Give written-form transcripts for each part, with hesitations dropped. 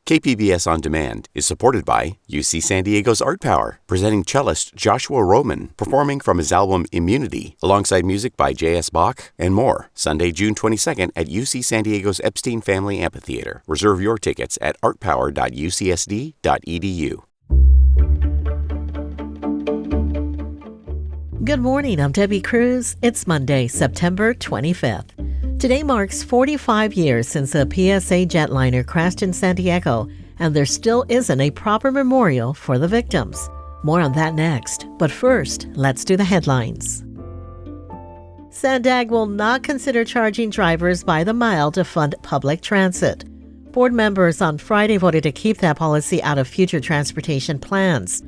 KPBS On Demand is supported by UC San Diego's Art Power, presenting cellist Joshua Roman, performing from his album Immunity, alongside music by J.S. Bach and more. Sunday, June 22nd at UC San Diego's Epstein Family Amphitheater. Reserve your tickets at artpower.ucsd.edu. Good morning, I'm Debbie Cruz. It's Monday, September 25th. Today marks 45 years since a PSA jetliner crashed in San Diego, and there still isn't a proper memorial for the victims. More on that next, but first, let's do the headlines. SANDAG will not consider charging drivers by the mile to fund public transit. Board members on Friday voted to keep that policy out of future transportation plans.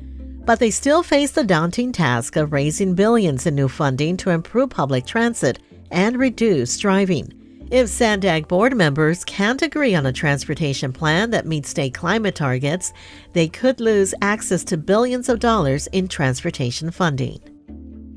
But they still face the daunting task of raising billions in new funding to improve public transit and reduce driving. If SANDAG board members can't agree on a transportation plan that meets state climate targets, they could lose access to billions of dollars in transportation funding.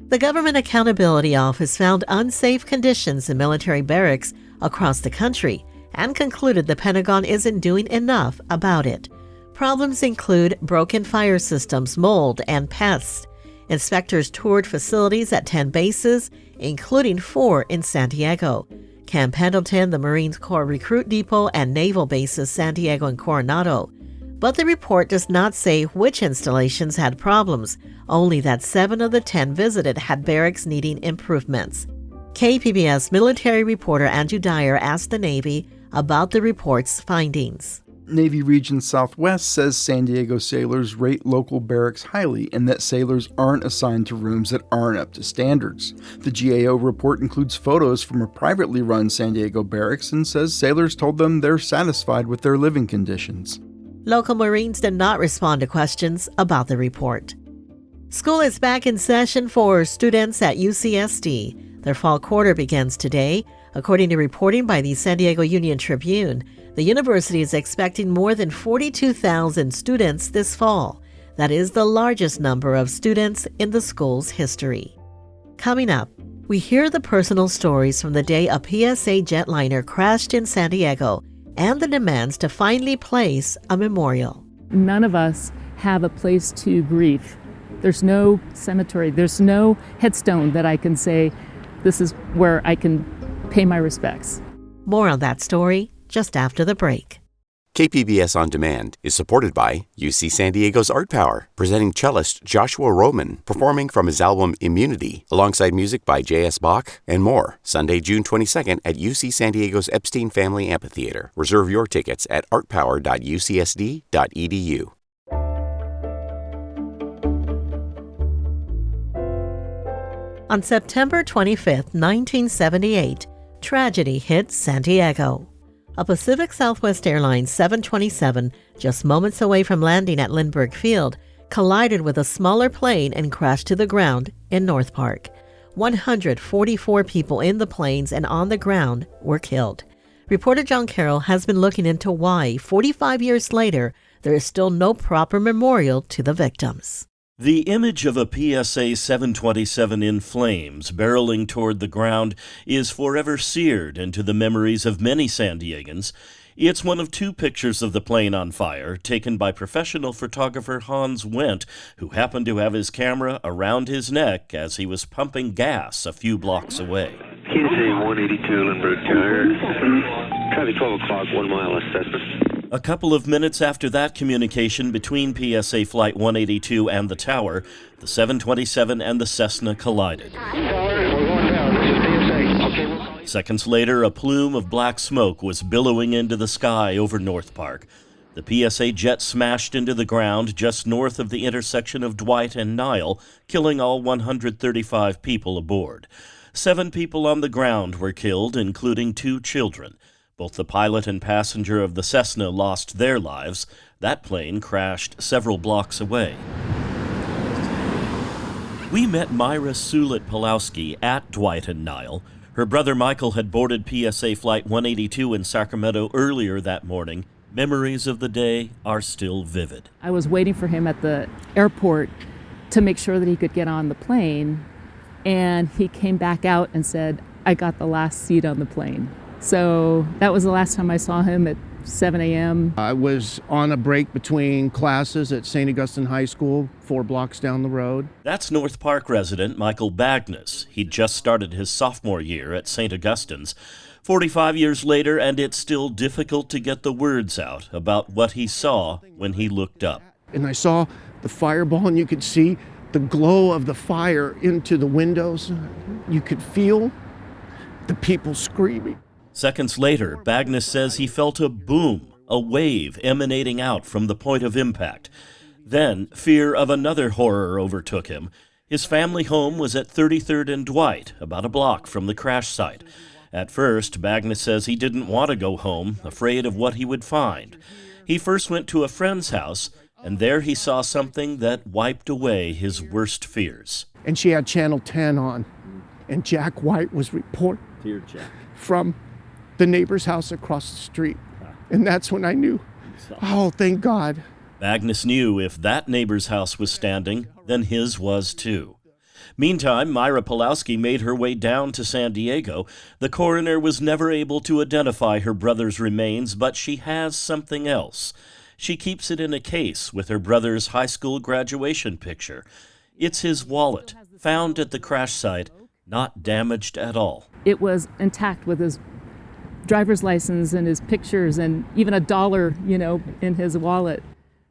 The Government Accountability Office found unsafe conditions in military barracks across the country and concluded the Pentagon isn't doing enough about it. Problems include broken fire systems, mold, and pests. Inspectors toured facilities at 10 bases, including 4 in San Diego. Camp Pendleton, the Marine Corps Recruit Depot, and naval bases San Diego and Coronado. But the report does not say which installations had problems, only that 7 of the 10 visited had barracks needing improvements. KPBS military reporter Andrew Dyer asked the Navy about the report's findings. Navy Region Southwest says San Diego sailors rate local barracks highly and that sailors aren't assigned to rooms that aren't up to standards. The GAO report includes photos from a privately run San Diego barracks and says sailors told them they're satisfied with their living conditions. Local Marines did not respond to questions about the report. School is back in session for students at UCSD. Their fall quarter begins today. According to reporting by the San Diego Union Tribune, the university is expecting more than 42,000 students this fall. That is the largest number of students in the school's history. Coming up, we hear the personal stories from the day a PSA jetliner crashed in San Diego and the demands to finally place a memorial. None of us have a place to grieve. There's no cemetery. There's no headstone that I can say, this is where I can pay my respects. More on that story just after the break. KPBS On Demand is supported by UC San Diego's Art Power, presenting cellist Joshua Roman, performing from his album Immunity, alongside music by J.S. Bach and more. Sunday, June 22nd at UC San Diego's Epstein Family Amphitheater. Reserve your tickets at artpower.ucsd.edu. On September 25, 1978, tragedy hit San Diego. A Pacific Southwest Airlines 727, just moments away from landing at Lindbergh Field, collided with a smaller plane and crashed to the ground in North Park. 144 people in the planes and on the ground were killed. Reporter John Carroll has been looking into why, 45 years later, there is still no proper memorial to the victims. The image of a PSA 727 in flames barreling toward the ground is forever seared into the memories of many San Diegans. It's one of 2 pictures of the plane on fire taken by professional photographer Hans Wendt, who happened to have his camera around his neck as he was pumping gas a few blocks away. PSA 182 Lindbergh Tower. Traffic 12 o'clock, 1 mile assessment. A couple of minutes after that communication between PSA Flight 182 and the tower, the 727 and the Cessna collided. Seconds later, a plume of black smoke was billowing into the sky over North Park. The PSA jet smashed into the ground just north of the intersection of Dwight and Nile, killing all 135 people aboard. 7 people on the ground were killed, including 2 children. Both the pilot and passenger of the Cessna lost their lives. That plane crashed several blocks away. We met Myra Sulit-Pulowski at Dwight and Nile. Her brother Michael had boarded PSA Flight 182 in Sacramento earlier that morning. Memories of the day are still vivid. I was waiting for him at the airport to make sure that he could get on the plane, and he came back out and said, I got the last seat on the plane. So that was the last time I saw him at 7 a.m. I was on a break between classes at St. Augustine High School, 4 blocks down the road. That's North Park resident Michael Bagnus. He'd just started his sophomore year at St. Augustine's. 45 years later, and it's still difficult to get the words out about what he saw when he looked up. And I saw the fireball, and you could see the glow of the fire into the windows. You could feel the people screaming. Seconds later, Bagnus says he felt a boom, a wave emanating out from the point of impact. Then, fear of another horror overtook him. His family home was at 33rd and Dwight, about a block from the crash site. At first, Bagnus says he didn't want to go home, afraid of what he would find. He first went to a friend's house, and there he saw something that wiped away his worst fears. And she had Channel 10 on, and Jack White was reporting from the neighbor's house across the street. And that's when I knew, oh, thank God. Bagnus knew if that neighbor's house was standing, then his was too. Meantime, Myra Pulowski made her way down to San Diego. The coroner was never able to identify her brother's remains, but she has something else. She keeps it in a case with her brother's high school graduation picture. It's his wallet, found at the crash site, not damaged at all. It was intact with his driver's license and his pictures and even $1, in his wallet.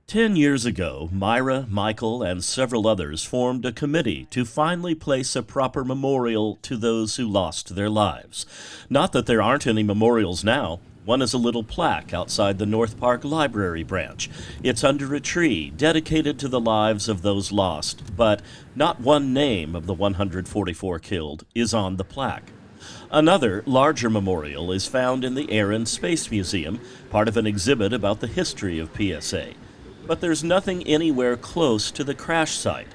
10 years ago, Myra, Michael, and several others formed a committee to finally place a proper memorial to those who lost their lives. Not that there aren't any memorials now. One is a little plaque outside the North Park Library branch. It's under a tree dedicated to the lives of those lost, but not one name of the 144 killed is on the plaque. Another, larger memorial is found in the Air and Space Museum, part of an exhibit about the history of PSA. But there's nothing anywhere close to the crash site.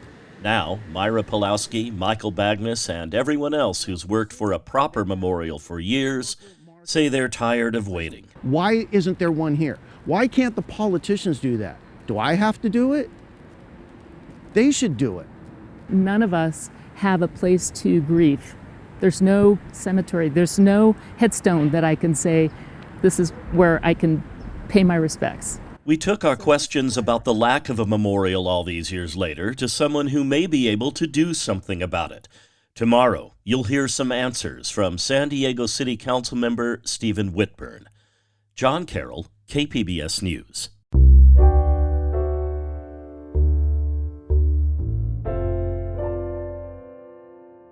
Now, Myra Pulowski, Michael Bagnus, and everyone else who's worked for a proper memorial for years say they're tired of waiting. Why isn't there one here? Why can't the politicians do that? Do I have to do it? They should do it. None of us have a place to grieve. There's no cemetery. There's no headstone that I can say, this is where I can pay my respects. We took our questions about the lack of a memorial all these years later to someone who may be able to do something about it. Tomorrow, you'll hear some answers from San Diego City Council member Stephen Whitburn. John Carroll, KPBS News.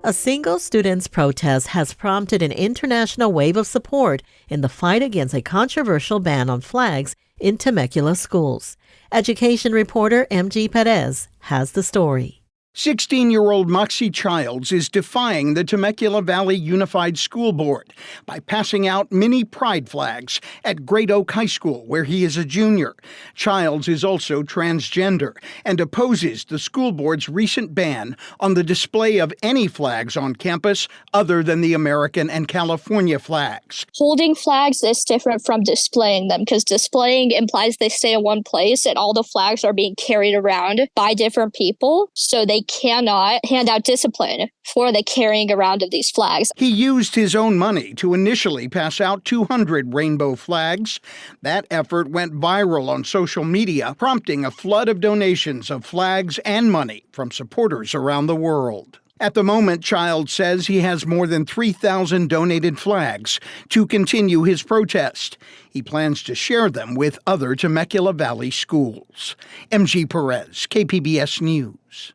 A single student's protest has prompted an international wave of support in the fight against a controversial ban on flags in Temecula schools. Education reporter MG Perez has the story. 16-year-old Moxie Childs is defying the Temecula Valley Unified School Board by passing out mini pride flags at Great Oak High School, where he is a junior. Childs is also transgender and opposes the school board's recent ban on the display of any flags on campus other than the American and California flags. Holding flags is different from displaying them, because displaying implies they stay in one place and all the flags are being carried around by different people, so they cannot hand out discipline for the carrying around of these flags. He used his own money to initially pass out 200 rainbow flags. That effort went viral on social media, prompting a flood of donations of flags and money from supporters around the world. At the moment, Child says he has more than 3,000 donated flags to continue his protest. He plans to share them with other Temecula Valley schools. MG Perez, KPBS News.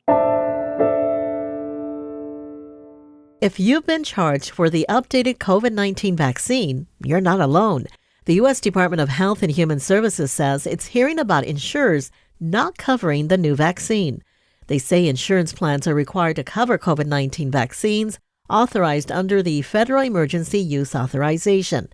If you've been charged for the updated COVID-19 vaccine, you're not alone. The U.S. Department of Health and Human Services says it's hearing about insurers not covering the new vaccine. They say insurance plans are required to cover COVID-19 vaccines authorized under the Federal Emergency Use Authorization.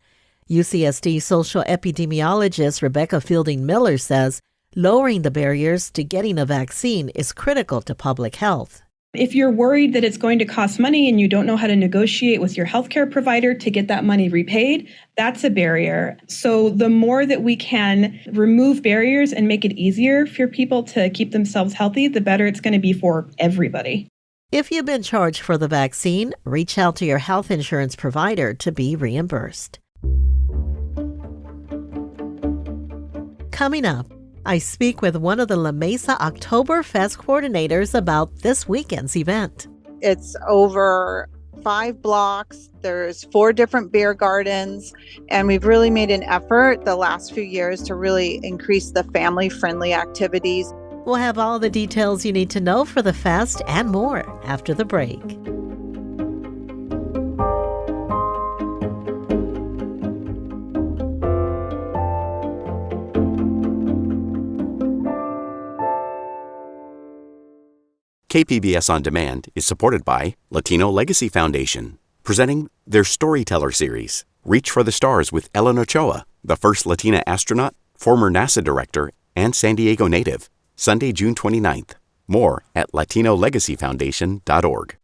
UCSD social epidemiologist Rebecca Fielding Miller says lowering the barriers to getting a vaccine is critical to public health. If you're worried that it's going to cost money and you don't know how to negotiate with your healthcare provider to get that money repaid, that's a barrier. So the more that we can remove barriers and make it easier for people to keep themselves healthy, the better it's going to be for everybody. If you've been charged for the vaccine, reach out to your health insurance provider to be reimbursed. Coming up, I speak with one of the La Mesa Oktoberfest coordinators about this weekend's event. It's over 5 blocks. There's 4 different beer gardens, and we've really made an effort the last few years to really increase the family-friendly activities. We'll have all the details you need to know for the fest and more after the break. KPBS On Demand is supported by Latino Legacy Foundation, presenting their Storyteller series, Reach for the Stars with Ellen Ochoa, the first Latina astronaut, former NASA director, and San Diego native, Sunday, June 29th. More at latinolegacyfoundation.org.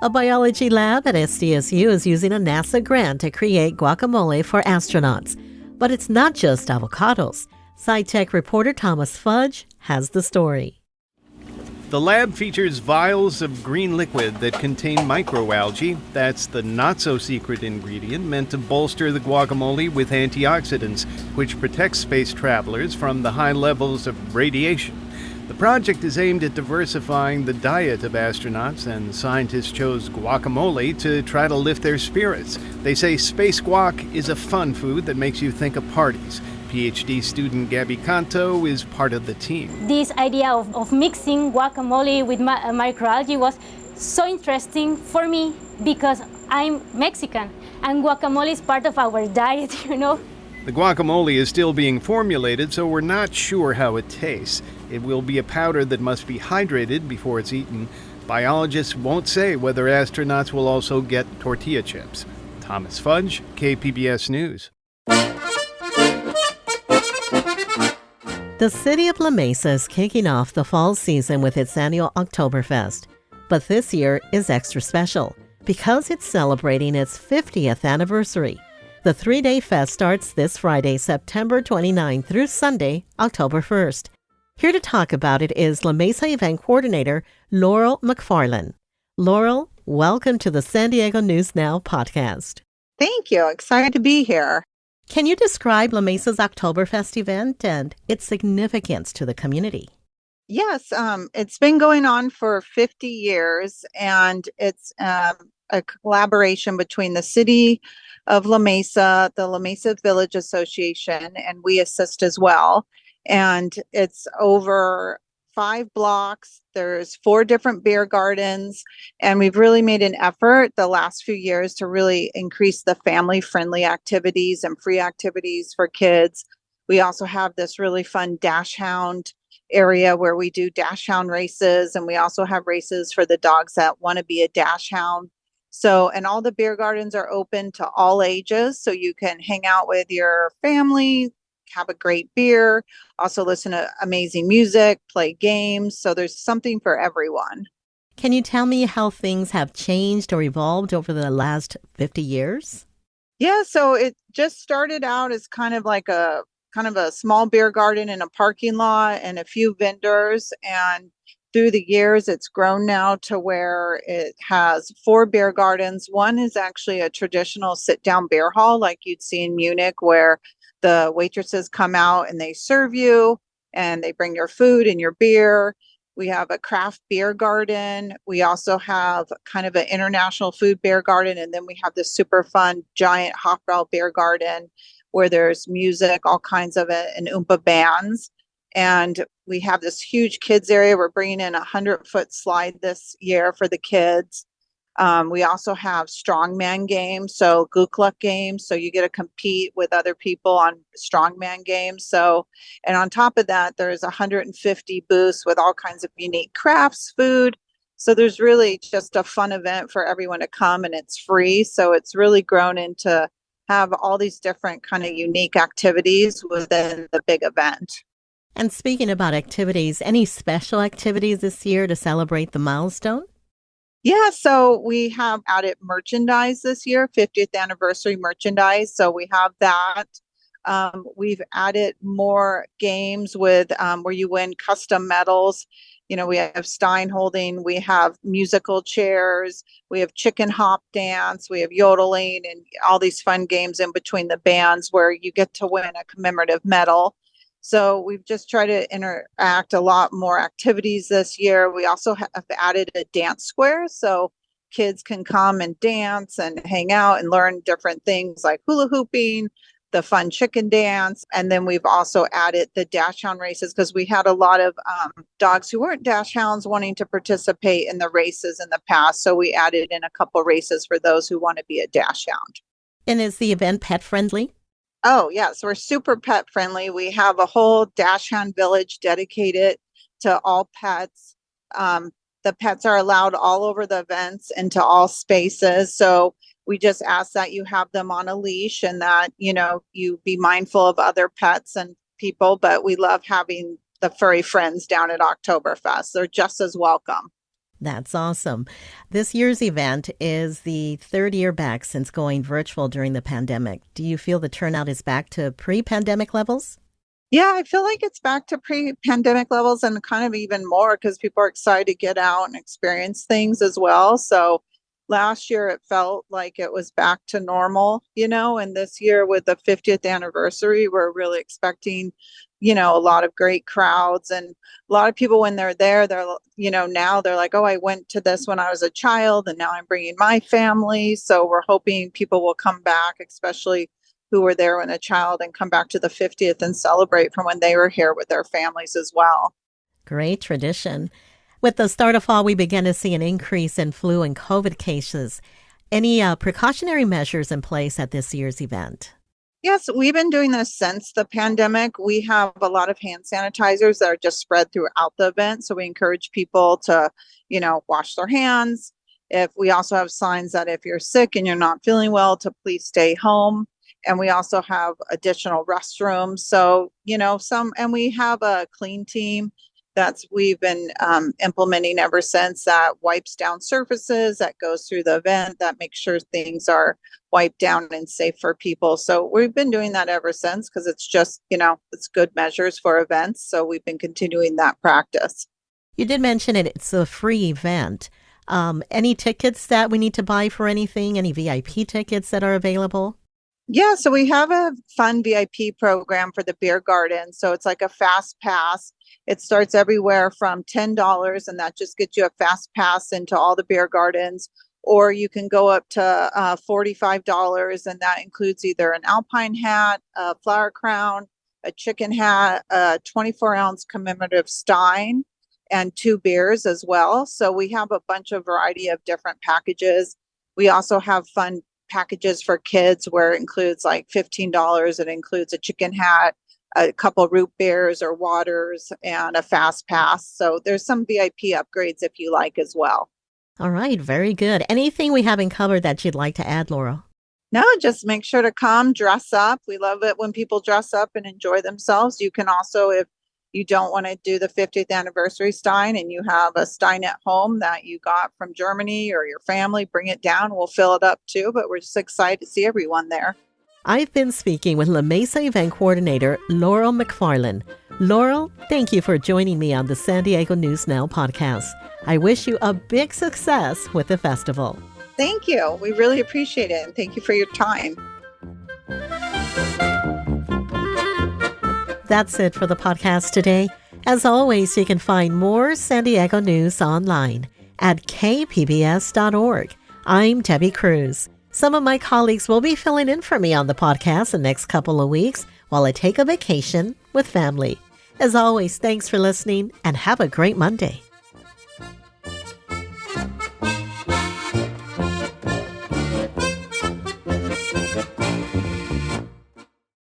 A biology lab at SDSU is using a NASA grant to create guacamole for astronauts. But it's not just avocados. SciTech reporter Thomas Fudge has the story. The lab features vials of green liquid that contain microalgae. That's the not-so-secret ingredient meant to bolster the guacamole with antioxidants, which protects space travelers from the high levels of radiation. The project is aimed at diversifying the diet of astronauts, and scientists chose guacamole to try to lift their spirits. They say space guac is a fun food that makes you think of parties. PhD student Gabby Canto is part of the team. This idea of mixing guacamole with microalgae was so interesting for me because I'm Mexican and guacamole is part of our diet, you know. The guacamole is still being formulated, so we're not sure how it tastes. It will be a powder that must be hydrated before it's eaten. Biologists won't say whether astronauts will also get tortilla chips. Thomas Fudge, KPBS News. The city of La Mesa is kicking off the fall season with its annual Oktoberfest. But this year is extra special because it's celebrating its 50th anniversary. The 3-day fest starts this Friday, September 29 through Sunday, October 1st. Here to talk about it is La Mesa event coordinator Laurel McFarland. Laurel, welcome to the San Diego News Now podcast. Thank you. Excited to be here. Can you describe La Mesa's Oktoberfest event and its significance to the community? Yes, it's been going on for 50 years, and it's a collaboration between the city of La Mesa, the La Mesa Village Association, and we assist as well. And it's over 5 blocks. There's 4 different beer gardens, and we've really made an effort the last few years to really increase the family-friendly activities and free activities for kids. We also have this really fun dash hound area where we do dash hound races, and we also have races for the dogs that want to be a dash hound. So, and all the beer gardens are open to all ages, so you can hang out with your family, have a great beer, also listen to amazing music, play games. So there's something for everyone. Can you tell me how things have changed or evolved over the last 50 years? Yeah, so it just started out as kind of a small beer garden in a parking lot and a few vendors. And through the years, it's grown now to where it has 4 beer gardens. One is actually a traditional sit-down beer hall like you'd see in Munich, where the waitresses come out and they serve you and they bring your food and your beer. We have a craft beer garden. We also have kind of an international food beer garden. And then we have this super fun giant Hofbrau beer garden where there's music, all kinds of it, and Oompa bands. And we have this huge kids area. We're bringing in a 100-foot slide this year for the kids. We also have strongman games, so Gukluck games, so you get to compete with other people on strongman games. So, and on top of that, there's 150 booths with all kinds of unique crafts, food. So there's really just a fun event for everyone to come, and it's free. So it's really grown into have all these different kind of unique activities within the big event. And speaking about activities, any special activities this year to celebrate the milestone? Yeah, so we have added merchandise this year, 50th anniversary merchandise. So we have that. We've added more games with where you win custom medals. We have Stein holding, we have musical chairs, we have chicken hop dance, we have yodeling, and all these fun games in between the bands where you get to win a commemorative medal. So we've just tried to interact a lot more activities this year. We also have added a dance square, so kids can come and dance and hang out and learn different things like hula hooping, the fun chicken dance. And then we've also added the dash hound races because we had a lot of dogs who weren't dash hounds wanting to participate in the races in the past. So we added in a couple races for those who want to be a dash hound. And is the event pet friendly? Oh, yes. We're super pet friendly. We have a whole dash hound village dedicated to all pets. The pets are allowed all over the events into all spaces. So we just ask that you have them on a leash and that, you be mindful of other pets and people. But we love having the furry friends down at Oktoberfest. They're just as welcome. That's awesome. This year's event is the third year back since going virtual during the pandemic. Do you feel the turnout is back to pre-pandemic levels? Yeah, I feel like it's back to pre-pandemic levels and kind of even more because people are excited to get out and experience things as well. So last year it felt like it was back to normal, and this year with the 50th anniversary, we're really expecting, a lot of great crowds and a lot of people when they're there, they're, now they're like, oh, I went to this when I was a child and now I'm bringing my family. So we're hoping people will come back, especially who were there when a child, and come back to the 50th and celebrate from when they were here with their families as well. Great tradition. With the start of fall, we began to see an increase in flu and COVID cases. Any precautionary measures in place at this year's event? Yes, we've been doing this since the pandemic. We have a lot of hand sanitizers that are just spread throughout the event. So we encourage people to, wash their hands. If we also have signs that if you're sick and you're not feeling well, to please stay home. And we also have additional restrooms. So, and we have a clean team we've been implementing ever since, that wipes down surfaces, that goes through the event, that makes sure things are wiped down and safe for people. So we've been doing that ever since because it's just, it's good measures for events. So we've been continuing that practice. You did mention it's a free event. Any tickets that we need to buy for anything? Any VIP tickets that are available? Yeah, so we have a fun VIP program for the beer garden. So it's like a fast pass. It starts everywhere from $10, and that just gets you a fast pass into all the beer gardens. Or you can go up to $45, and that includes either an alpine hat, a flower crown, a chicken hat, a 24-ounce commemorative stein, and 2 beers as well. So we have a bunch of variety of different packages. We also have fun packages for kids where it includes like $15. It includes a chicken hat, a couple root beers or waters, and a fast pass. So there's some VIP upgrades if you like as well. All right, very good. Anything we haven't covered that you'd like to add, Laurel? No, just make sure to come, dress up. We love it when people dress up and enjoy themselves. You can also, if you don't want to do the 50th anniversary stein and you have a stein at home that you got from Germany or your family, bring it down. We'll fill it up too, but we're just excited to see everyone there. I've been speaking with La Mesa event coordinator Laurel McFarland. Laurel, thank you for joining me on the San Diego News Now podcast. I wish you a big success with the festival. Thank you. We really appreciate it. And thank you for your time. That's it for the podcast today. As always, you can find more San Diego news online at kpbs.org. I'm Debbie Cruz. Some of my colleagues will be filling in for me on the podcast the next couple of weeks while I take a vacation with family. As always, thanks for listening and have a great Monday.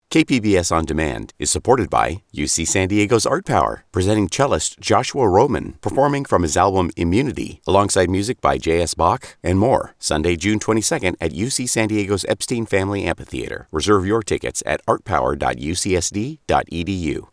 KPBS On Demand is supported by UC San Diego's Art Power, presenting cellist Joshua Roman, performing from his album Immunity, alongside music by J.S. Bach and more, Sunday, June 22nd at UC San Diego's Epstein Family Amphitheater. Reserve your tickets at artpower.ucsd.edu.